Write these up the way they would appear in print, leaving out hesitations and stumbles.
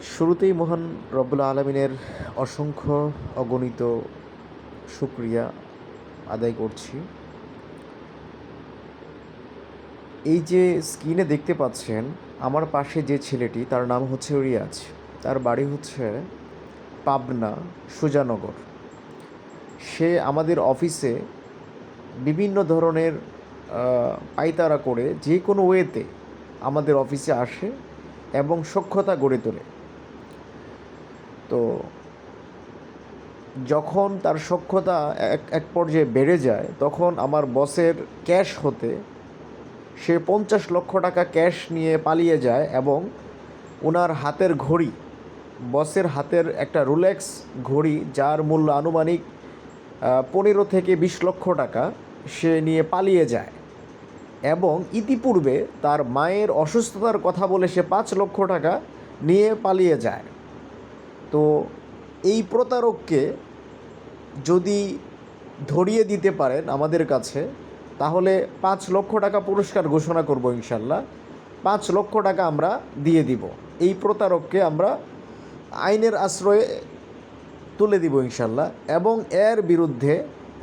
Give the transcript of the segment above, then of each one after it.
শুরুতেই মহান রব্বুল আলমিনের অসংখ্য অগণিত শুকরিয়া আদায় করছি। এই যে স্ক্রিনে দেখতে পাচ্ছেন আমার পাশে যে ছেলেটি, তার নাম হচ্ছে রিয়াজ। তার বাড়ি হচ্ছে পাবনা সুজানগর। সে আমাদের অফিসে বিভিন্ন ধরনের পায়তারা করে যে কোনো ওয়েতে আমাদের অফিসে আসে এবং সখ্যতা গড়ে তোলে। তো যখন তার সখ্যতা এক পর্যায়ে বেড়ে যায়, তখন আমার বসের ক্যাশ হতে সে 50 লক্ষ টাকা ক্যাশ নিয়ে পালিয়ে যায় এবং ওনার হাতের ঘড়ি, বসের হাতের একটা রোলেক্স ঘড়ি যার মূল্য আনুমানিক 15 থেকে 20 লক্ষ টাকা, সে নিয়ে পালিয়ে যায়। এবং ইতিপূর্বে তার মায়ের অসুস্থতার কথা বলে সে 5 লক্ষ টাকা নিয়ে পালিয়ে যায়। তো এই প্রতারককে যদি ধরিয়ে দিতে পারেন আমাদের কাছে, তাহলে 5 লক্ষ টাকা পুরস্কার ঘোষণা করব ইনশাল্লাহ। 5 লক্ষ টাকা আমরা দিয়ে দিব। এই প্রতারককে আমরা আইনের আশ্রয়ে তুলে দিব ইনশাল্লাহ। এবং এর বিরুদ্ধে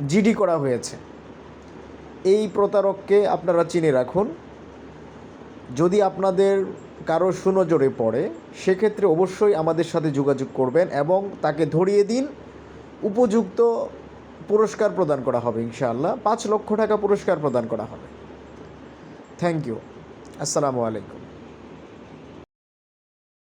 জিডি করা হয়েছে। এই প্রতারককে আপনারা চিনে রাখুন। যদি আপনাদের কারো সুনজরে পড়ে, সেক্ষেত্রে অবশ্যই আমাদের সাথে যোগাযোগ করবেন এবং তাকে ধরিয়ে দিন। উপযুক্ত পুরস্কার প্রদান করা হবে ইনশাআল্লাহ। 5 লক্ষ টাকা পুরস্কার প্রদান করা হবে। Thank you. আসসালামু আলাইকুম।